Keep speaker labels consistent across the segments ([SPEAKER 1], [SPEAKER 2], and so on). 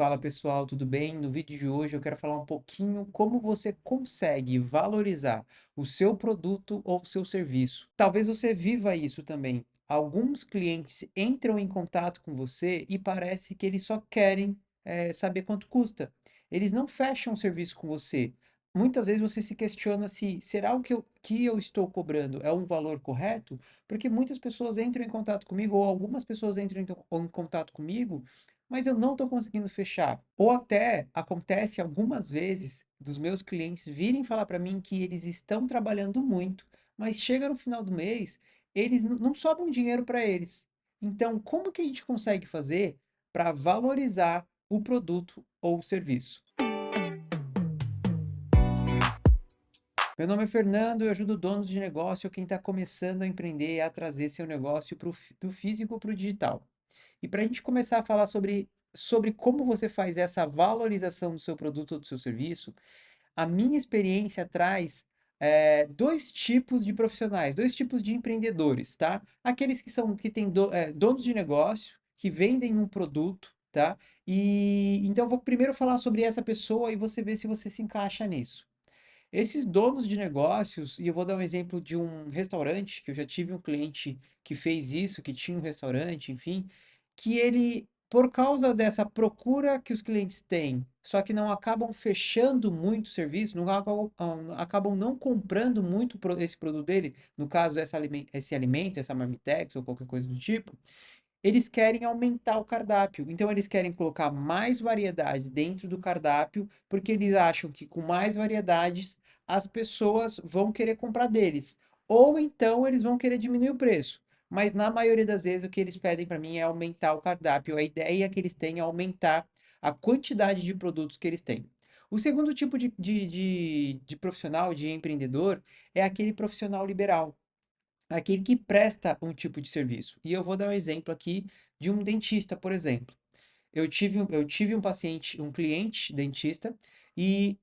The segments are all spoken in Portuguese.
[SPEAKER 1] Fala pessoal, tudo bem? No vídeo de hoje eu quero falar um pouquinho como você consegue valorizar o seu produto ou seu serviço. Talvez você viva isso também. Alguns clientes entram em contato com você e parece que eles só querem saber quanto custa. Eles não fecham o serviço com você. Muitas vezes você se questiona se será o que eu estou cobrando é um valor correto? Porque muitas pessoas entram em contato comigo, ou algumas pessoas entram em contato comigo, mas eu não estou conseguindo fechar. Ou até acontece algumas vezes dos meus clientes virem falar para mim que eles estão trabalhando muito, mas chega no final do mês, eles não sobra um dinheiro para eles. Então, como que a gente consegue fazer para valorizar o produto ou o serviço? Meu nome é Fernando, eu ajudo donos de negócio ou quem está começando a empreender a trazer seu negócio do físico para o digital. E para a gente começar a falar sobre como você faz essa valorização do seu produto ou do seu serviço, a minha experiência traz dois tipos de profissionais, dois tipos de empreendedores, tá? Aqueles que têm donos de negócio, que vendem um produto, tá? E então eu vou primeiro falar sobre essa pessoa e você vê se você se encaixa nisso. Esses donos de negócios, e eu vou dar um exemplo de um restaurante, que eu já tive um cliente que fez isso, que tinha um restaurante, enfim, que ele, por causa dessa procura que os clientes têm, só que não acabam fechando muito serviço, acabam não comprando muito esse produto dele, no caso, esse alimento, essa marmitex ou qualquer coisa do tipo, eles querem aumentar o cardápio. Então, eles querem colocar mais variedades dentro do cardápio, porque eles acham que com mais variedades as pessoas vão querer comprar deles. Ou então eles vão querer diminuir o preço. Mas na maioria das vezes o que eles pedem para mim é aumentar o cardápio. A ideia que eles têm é aumentar a quantidade de produtos que eles têm. O segundo tipo de profissional, de empreendedor, é aquele profissional liberal, aquele que presta um tipo de serviço. E eu vou dar um exemplo aqui de um dentista, por exemplo. Eu tive um paciente, um cliente dentista, e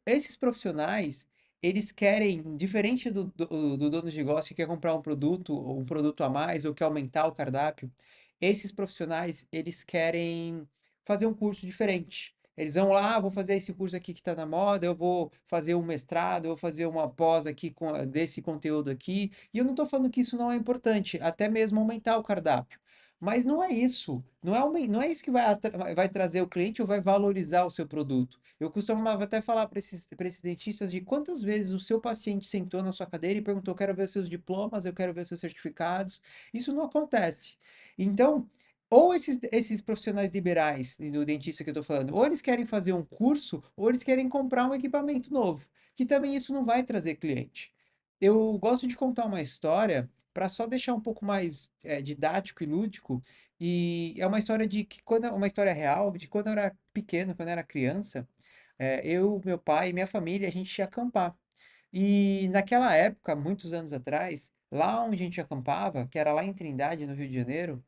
[SPEAKER 1] esses profissionais, eles querem, diferente do dono de negócio que quer comprar um produto, ou um produto a mais, ou quer aumentar o cardápio, esses profissionais, eles querem fazer um curso diferente. Eles vão lá, vou fazer esse curso aqui que está na moda, eu vou fazer um mestrado, eu vou fazer uma pós aqui desse conteúdo aqui. E eu não estou falando que isso não é importante, até mesmo aumentar o cardápio. Mas não é isso. Não é isso que vai trazer o cliente ou vai valorizar o seu produto. Eu costumava até falar para esses dentistas de quantas vezes o seu paciente sentou na sua cadeira e perguntou: quero ver seus diplomas, eu quero ver seus certificados. Isso não acontece. Então, ou esses profissionais liberais do dentista que eu estou falando, ou eles querem fazer um curso, ou eles querem comprar um equipamento novo, que também isso não vai trazer cliente. Eu gosto de contar uma história para só deixar um pouco mais didático e lúdico. E é uma história uma história real de quando eu era pequeno, quando eu era criança, eu, meu pai e minha família, a gente ia acampar. E naquela época, muitos anos atrás, lá onde a gente acampava, que era lá em Trindade, no Rio de Janeiro,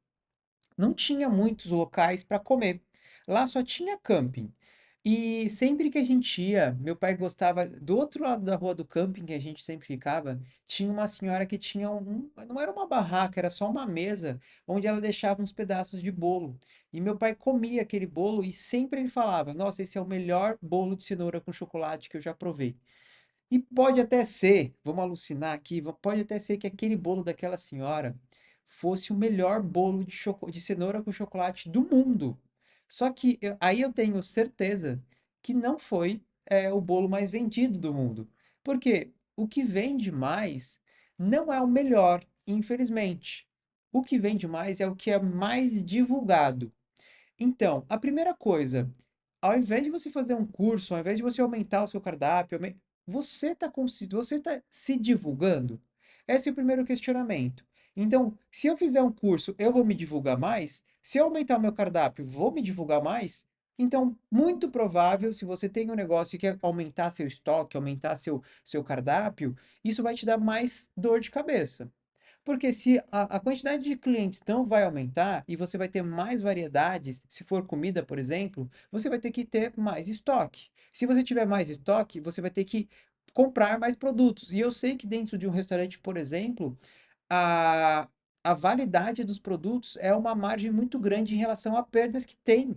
[SPEAKER 1] não tinha muitos locais para comer. Lá só tinha camping. E sempre que a gente ia, meu pai gostava, do outro lado da rua do camping que a gente sempre ficava, tinha uma senhora que tinha não era uma barraca, era só uma mesa, onde ela deixava uns pedaços de bolo. E meu pai comia aquele bolo e sempre ele falava: Nossa, esse é o melhor bolo de cenoura com chocolate que eu já provei. E pode até ser, vamos alucinar aqui, pode até ser que aquele bolo daquela senhora fosse o melhor bolo de cenoura com chocolate do mundo. Só que aí eu tenho certeza que não foi o bolo mais vendido do mundo. Porque o que vende mais não é o melhor, infelizmente. O que vende mais é o que é mais divulgado. Então, a primeira coisa, ao invés de você fazer um curso, ao invés de você aumentar o seu cardápio, você tá se divulgando? Esse é o primeiro questionamento. Então, se eu fizer um curso, eu vou me divulgar mais? Se eu aumentar o meu cardápio, vou me divulgar mais? Então, muito provável, se você tem um negócio e quer aumentar seu estoque, aumentar seu cardápio, isso vai te dar mais dor de cabeça. Porque se a quantidade de clientes não vai aumentar e você vai ter mais variedades, se for comida, por exemplo, você vai ter que ter mais estoque. Se você tiver mais estoque, você vai ter que comprar mais produtos. E eu sei que dentro de um restaurante, por exemplo, a, a validade dos produtos é uma margem muito grande em relação a perdas que tem.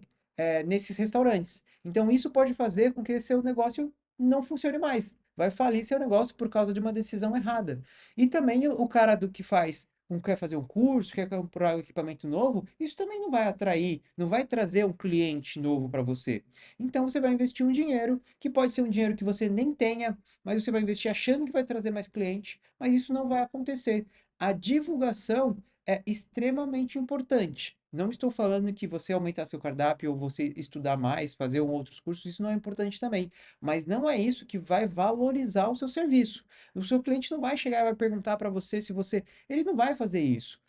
[SPEAKER 1] nesses restaurantes. Então, isso pode fazer com que seu negócio não funcione mais. Vai falir seu negócio por causa de uma decisão errada. E também o cara do que faz, quer fazer um curso, quer comprar um equipamento novo, isso também não vai atrair, não vai trazer um cliente novo para você. Então você vai investir um dinheiro, que pode ser um dinheiro que você nem tenha, mas você vai investir achando que vai trazer mais cliente, mas isso não vai acontecer. A divulgação é extremamente importante. Não estou falando que você aumentar seu cardápio ou você estudar mais, fazer outros cursos, isso não é importante também. Mas não é isso que vai valorizar o seu serviço. O seu cliente não vai chegar e vai perguntar para você se você. Ele não vai fazer isso.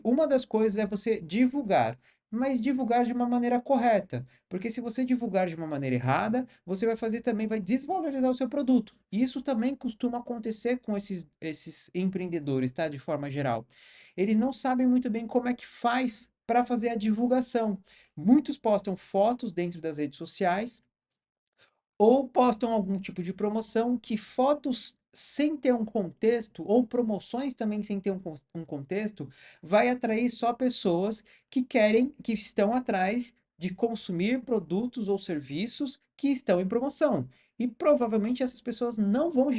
[SPEAKER 1] Uma das coisas é você divulgar, mas divulgar de uma maneira correta. Porque se você divulgar de uma maneira errada, você vai fazer também, vai desvalorizar o seu produto. E isso também costuma acontecer com esses empreendedores, tá? De forma geral. Eles não sabem muito bem como é que faz para fazer a divulgação. Muitos postam fotos dentro das redes sociais ou postam algum tipo de promoção que fotos sem ter um contexto, ou promoções também sem ter um contexto, vai atrair só pessoas que querem, que estão atrás de consumir produtos ou serviços que estão em promoção. E provavelmente essas pessoas não vão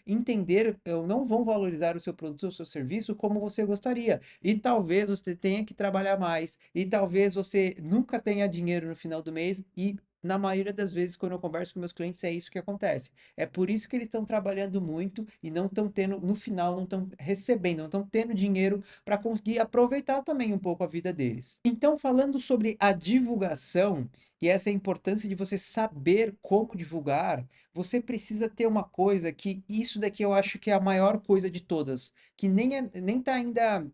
[SPEAKER 1] entender ou não vão valorizar o seu produto ou o seu serviço como você gostaria. E talvez você tenha que trabalhar mais, e talvez você nunca tenha dinheiro no final do mês, e na maioria das vezes, quando eu converso com meus clientes, é isso que acontece. É por isso que eles estão trabalhando muito e não estão tendo, no final, não estão recebendo, não estão tendo dinheiro para conseguir aproveitar também um pouco a vida deles. Então, falando sobre a divulgação e essa importância de você saber como divulgar, você precisa ter uma coisa que isso daqui eu acho que é a maior coisa de todas, que nem tá ainda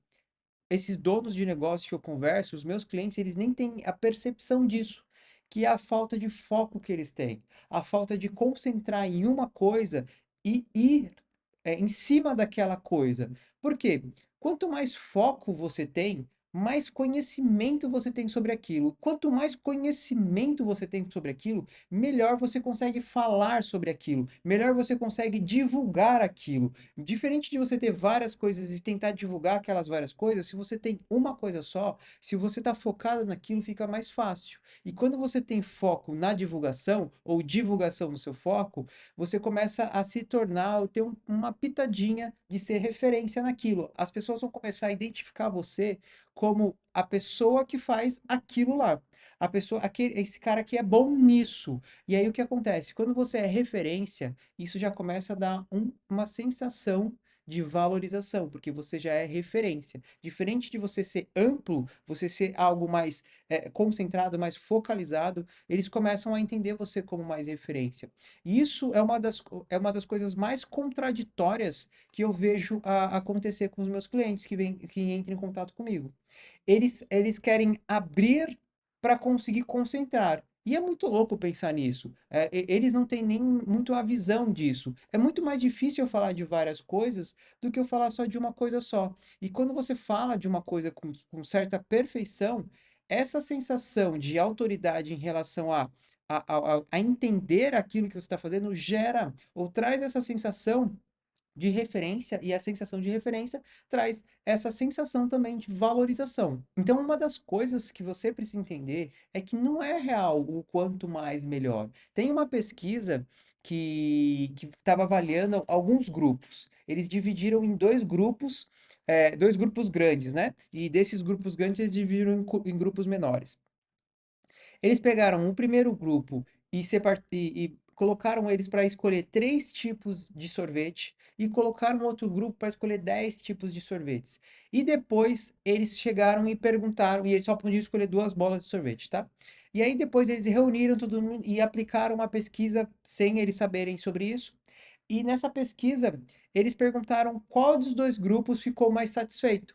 [SPEAKER 1] esses donos de negócio que eu converso, os meus clientes, eles nem têm a percepção disso, que é a falta de foco que eles têm, a falta de concentrar em uma coisa e ir em cima daquela coisa. Por quê? Quanto mais foco você tem, mais conhecimento você tem sobre aquilo. Quanto mais conhecimento você tem sobre aquilo, melhor você consegue falar sobre aquilo, melhor você consegue divulgar aquilo. Diferente de você ter várias coisas e tentar divulgar aquelas várias coisas, se você tem uma coisa só, se você está focado naquilo, fica mais fácil. E quando você tem foco na divulgação, ou divulgação no seu foco, você começa a se tornar, ter uma pitadinha de ser referência naquilo. As pessoas vão começar a identificar você como a pessoa que faz aquilo lá. A pessoa, esse cara aqui é bom nisso. E aí o que acontece? Quando você é referência, isso já começa a dar uma sensação de valorização, porque você já é referência. Diferente de você ser amplo, você ser algo mais concentrado, mais focalizado, eles começam a entender você como mais referência. E isso é uma das coisas mais contraditórias que eu vejo acontecer com os meus clientes que entram em contato comigo. Eles querem abrir para conseguir concentrar. E é muito louco pensar nisso. Eles não têm nem muito a visão disso. É muito mais difícil eu falar de várias coisas do que eu falar só de uma coisa só. E quando você fala de uma coisa com certa perfeição, essa sensação de autoridade em relação a entender aquilo que você está fazendo gera ou traz essa sensação de referência, e a sensação de referência traz essa sensação também de valorização. Então, uma das coisas que você precisa entender é que não é real o quanto mais melhor. Tem uma pesquisa que estava avaliando alguns grupos. Eles dividiram em dois grupos grandes, né? E desses grupos grandes eles dividiram em grupos menores. Eles pegaram o primeiro grupo e colocaram eles para escolher três tipos de sorvete e colocaram outro grupo para escolher 10 tipos de sorvetes. E depois eles chegaram e perguntaram, e eles só podiam escolher duas bolas de sorvete, tá? E aí depois eles reuniram todo mundo e aplicaram uma pesquisa sem eles saberem sobre isso. E nessa pesquisa, eles perguntaram qual dos dois grupos ficou mais satisfeito.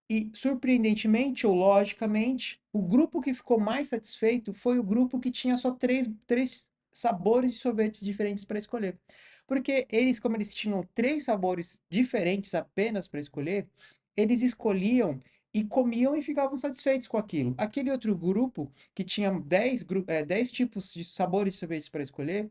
[SPEAKER 1] E, surpreendentemente ou logicamente, o grupo que ficou mais satisfeito foi o grupo que tinha só três sabores de sorvetes diferentes para escolher. Porque eles, como eles tinham três sabores diferentes apenas para escolher, eles escolhiam e comiam e ficavam satisfeitos com aquilo. Aquele outro grupo, que tinha 10 tipos de sabores de sorvetes para escolher,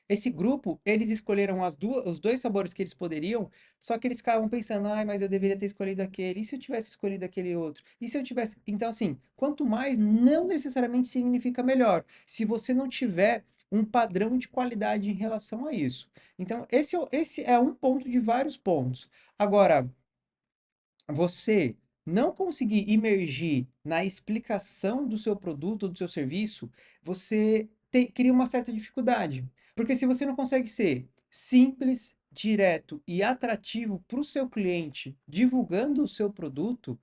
[SPEAKER 1] Esse grupo, eles escolheram os dois sabores que eles poderiam, só que eles ficavam pensando, ai, mas eu deveria ter escolhido aquele, e se eu tivesse escolhido aquele outro? E se eu tivesse. Então, assim, quanto mais, não necessariamente significa melhor, se você não tiver um padrão de qualidade em relação a isso. Então, esse é um ponto de vários pontos. Agora, você não conseguir imergir na explicação do seu produto ou do seu serviço, você cria uma certa dificuldade. Porque se você não consegue ser simples, direto e atrativo para o seu cliente, divulgando o seu produto,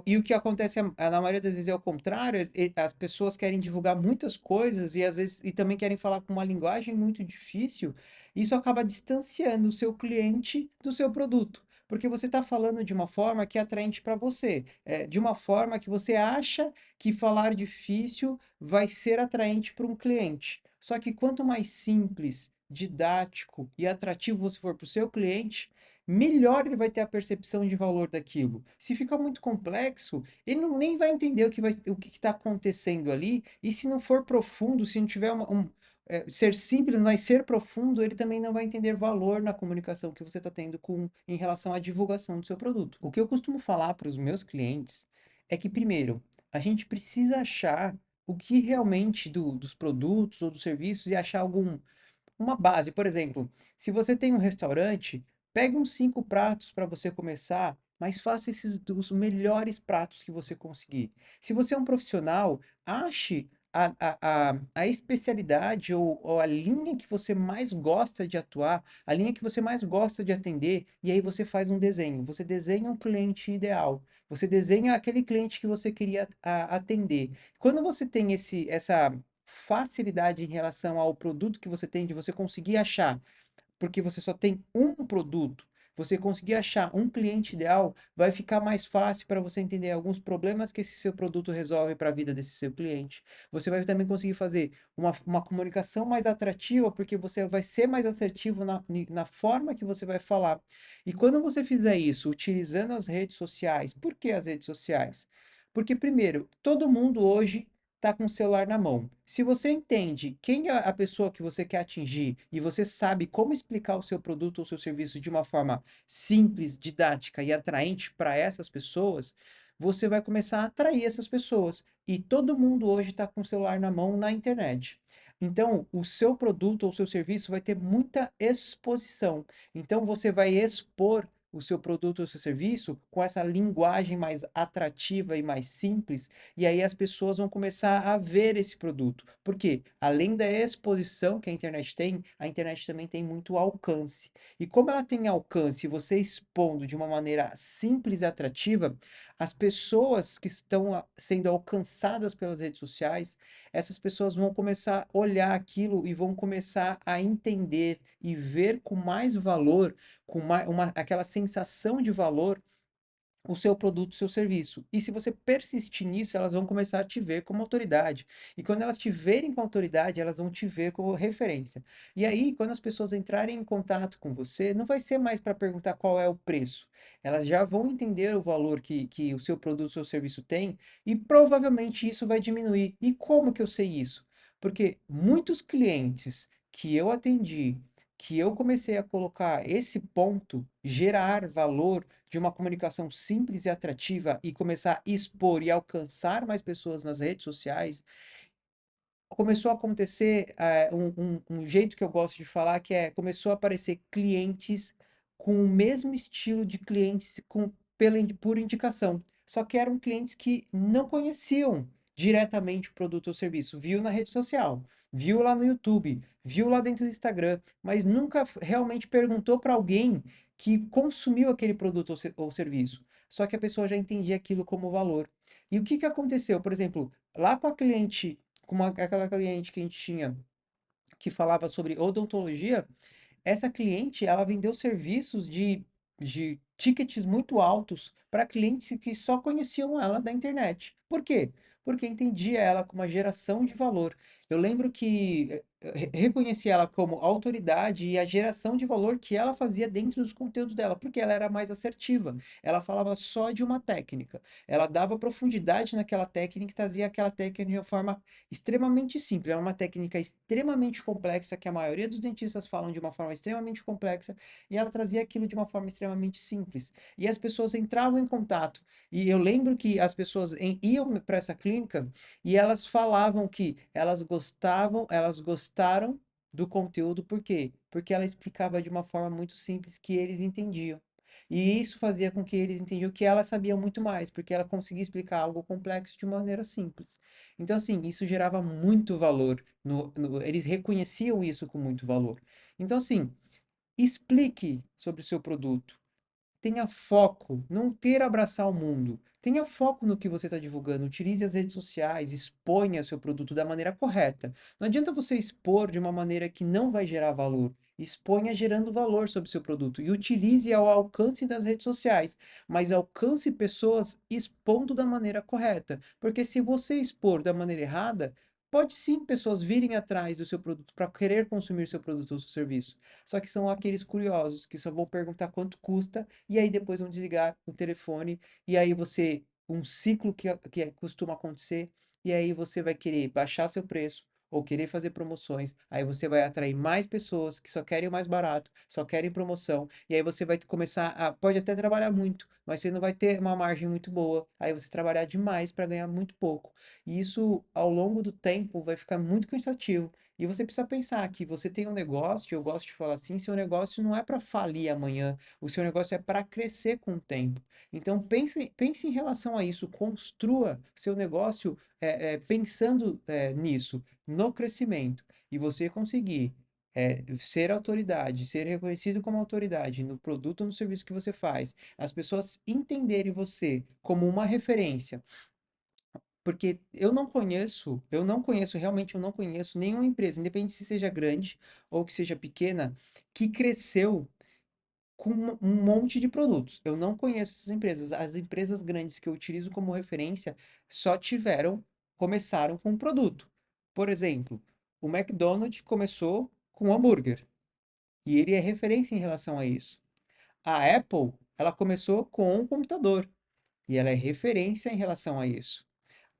[SPEAKER 1] e o que acontece na maioria das vezes é o contrário, as pessoas querem divulgar muitas coisas e às vezes e também querem falar com uma linguagem muito difícil, isso acaba distanciando o seu cliente do seu produto, porque você está falando de uma forma que é atraente para você, de uma forma que você acha que falar difícil vai ser atraente para um cliente. Só que quanto mais simples, didático e atrativo você for para o seu cliente, melhor ele vai ter a percepção de valor daquilo. Se ficar muito complexo, ele não, nem vai entender o que está acontecendo ali, e se não for profundo, se não tiver ser simples, mas ser profundo, ele também não vai entender valor na comunicação que você está tendo em relação à divulgação do seu produto. O que eu costumo falar para os meus clientes é que, primeiro, a gente precisa achar o que realmente dos produtos ou dos serviços e achar uma base. Por exemplo, se você tem um restaurante, pegue uns 5 pratos para você começar, mas faça esses dos melhores pratos que você conseguir. Se você é um profissional, ache a especialidade ou a linha que você mais gosta de atuar, a linha que você mais gosta de atender, e aí você faz um desenho. Você desenha um cliente ideal. Você desenha aquele cliente que você queria atender. Quando você tem essa facilidade em relação ao produto que você tem, de você conseguir achar, porque você só tem um produto, você conseguir achar um cliente ideal, vai ficar mais fácil para você entender alguns problemas que esse seu produto resolve para a vida desse seu cliente. Você vai também conseguir fazer uma comunicação mais atrativa, porque você vai ser mais assertivo na forma que você vai falar. E quando você fizer isso utilizando as redes sociais, por que as redes sociais? Porque, primeiro, todo mundo hoje está com o celular na mão. Se você entende quem é a pessoa que você quer atingir e você sabe como explicar o seu produto ou seu serviço de uma forma simples, didática e atraente para essas pessoas, você vai começar a atrair essas pessoas. E todo mundo hoje está com o celular na mão na internet. Então, o seu produto ou seu serviço vai ter muita exposição. Então, você vai expor o seu produto ou seu serviço com essa linguagem mais atrativa e mais simples, e aí as pessoas vão começar a ver esse produto. Porque, além da exposição que a internet também tem muito alcance. E como ela tem alcance, você expondo de uma maneira simples e atrativa, as pessoas que estão sendo alcançadas pelas redes sociais, essas pessoas vão começar a olhar aquilo e vão começar a entender e ver com mais valor, com aquela sensação de valor o seu produto, o seu serviço. E se você persistir nisso, elas vão começar a te ver como autoridade. E quando elas te verem com autoridade, elas vão te ver como referência. E aí, quando as pessoas entrarem em contato com você, não vai ser mais para perguntar qual é o preço. Elas já vão entender o valor que o seu produto, o seu serviço tem, e provavelmente isso vai diminuir. E como que eu sei isso? Porque muitos clientes que eu atendi, que eu comecei a colocar esse ponto, gerar valor de uma comunicação simples e atrativa e começar a expor e alcançar mais pessoas nas redes sociais, começou a acontecer um jeito que eu gosto de falar, que é, começou a aparecer clientes com o mesmo estilo de clientes por indicação. Só que eram clientes que não conheciam diretamente o produto ou serviço. Viu na rede social, viu lá no YouTube, viu lá dentro do Instagram, mas nunca realmente perguntou para alguém que consumiu aquele produto ou serviço. Só que a pessoa já entendia aquilo como valor. E o que que aconteceu? Por exemplo, lá com a cliente como aquela cliente que a gente tinha que falava sobre odontologia, essa cliente, ela vendeu serviços de tickets muito altos para clientes que só conheciam ela da internet. Por quê? Porque entendia ela como uma geração de valor. Eu lembro que reconheci ela como autoridade e a geração de valor que ela fazia dentro dos conteúdos dela, porque ela era mais assertiva. Ela falava só de uma técnica. Ela dava profundidade naquela técnica e trazia aquela técnica de uma forma extremamente simples. É uma técnica extremamente complexa que a maioria dos dentistas falam de uma forma extremamente complexa e ela trazia aquilo de uma forma extremamente simples. E as pessoas entravam em contato. E eu lembro que as pessoas iam para essa clínica e elas falavam que elas gostaram do conteúdo, por quê? Porque ela explicava de uma forma muito simples que eles entendiam. E isso fazia com que eles entendiam que ela sabia muito mais, porque ela conseguia explicar algo complexo de maneira simples. Então, assim, isso gerava muito valor. Eles reconheciam isso com muito valor. Então, assim, explique sobre o seu produto. Tenha foco, não queira abraçar o mundo. Tenha foco no que você está divulgando. Utilize as redes sociais, exponha o seu produto da maneira correta. Não adianta você expor de uma maneira que não vai gerar valor. Exponha gerando valor sobre o seu produto e utilize ao alcance das redes sociais, mas alcance pessoas expondo da maneira correta. Porque se você expor da maneira errada, pode sim pessoas virem atrás do seu produto para querer consumir seu produto ou seu serviço. Só que são aqueles curiosos que só vão perguntar quanto custa e aí depois vão desligar o telefone, e aí você, um ciclo que costuma acontecer, e aí você vai querer baixar seu preço, ou querer fazer promoções, aí você vai atrair mais pessoas que só querem o mais barato, só querem promoção, e aí você vai começar a, pode até trabalhar muito, mas você não vai ter uma margem muito boa, aí você trabalhar demais para ganhar muito pouco, e isso ao longo do tempo vai ficar muito cansativo, e você precisa pensar que você tem um negócio, eu gosto de falar assim, seu negócio não é para falir amanhã, o seu negócio é para crescer com o tempo. Então, pense em relação a isso. Construa seu negócio pensando nisso, no crescimento. E você conseguir ser autoridade, ser reconhecido como autoridade no produto ou no serviço que você faz, as pessoas entenderem você como uma referência. Porque realmente eu não conheço nenhuma empresa, independente se seja grande ou que seja pequena, que cresceu com um monte de produtos. Eu não conheço essas empresas. As empresas grandes que eu utilizo como referência só começaram com um produto. Por exemplo, o McDonald's começou com hambúrguer e ele é referência em relação a isso. A Apple, ela começou com um computador e ela é referência em relação a isso.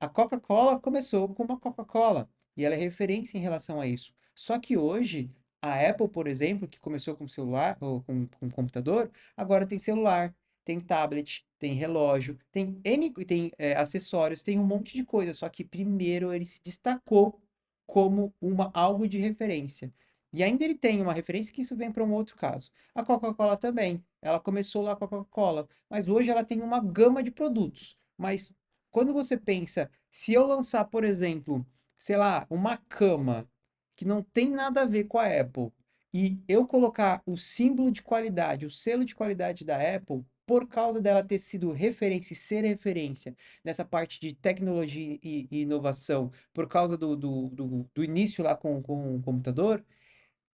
[SPEAKER 1] A Coca-Cola começou com uma Coca-Cola e ela é referência em relação a isso. Só que hoje, a Apple, por exemplo, que começou com celular ou com computador, agora tem celular, tem tablet, tem relógio, tem acessórios, tem um monte de coisa. Só que primeiro ele se destacou como algo de referência. E ainda ele tem uma referência que isso vem para um outro caso. A Coca-Cola também. Ela começou lá com a Coca-Cola, mas hoje ela tem uma gama de produtos. Mas quando você pensa, se eu lançar, por exemplo, sei lá, uma cama que não tem nada a ver com a Apple, e eu colocar o símbolo de qualidade, o selo de qualidade da Apple, por causa dela ter sido referência e ser referência nessa parte de tecnologia e inovação, por causa do início lá com o computador,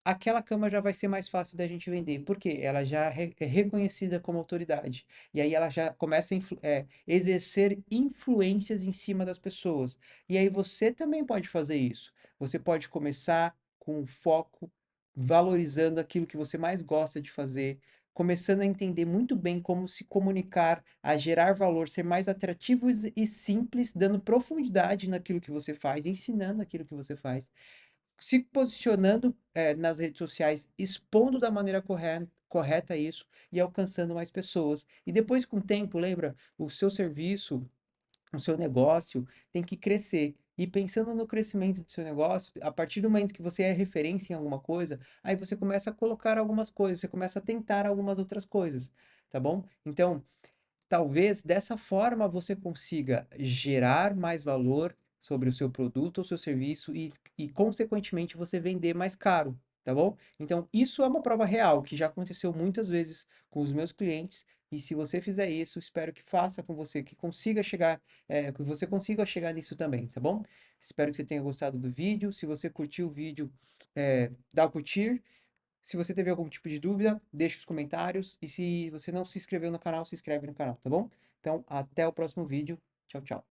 [SPEAKER 1] aquela cama já vai ser mais fácil da gente vender, porque ela já é reconhecida como autoridade. E aí ela já começa a exercer influências em cima das pessoas. E aí você também pode fazer isso. Você pode começar com foco, valorizando aquilo que você mais gosta de fazer, começando a entender muito bem como se comunicar, a gerar valor, ser mais atrativo e simples, dando profundidade naquilo que você faz, ensinando aquilo que você faz se posicionando nas redes sociais, expondo da maneira correta isso e alcançando mais pessoas. E depois, com o tempo, lembra, o seu serviço, o seu negócio tem que crescer. E pensando no crescimento do seu negócio, a partir do momento que você é referência em alguma coisa, aí você começa a colocar algumas coisas, você começa a tentar algumas outras coisas, tá bom? Então, talvez dessa forma você consiga gerar mais valor sobre o seu produto ou seu serviço consequentemente, você vender mais caro, tá bom? Então, isso é uma prova real que já aconteceu muitas vezes com os meus clientes. E se você fizer isso, espero que faça com você, que você consiga chegar nisso também, tá bom? Espero que você tenha gostado do vídeo. Se você curtiu o vídeo, dá o curtir. Se você teve algum tipo de dúvida, deixe os comentários. E se você não se inscreveu no canal, se inscreve no canal, tá bom? Então, até o próximo vídeo. Tchau, tchau.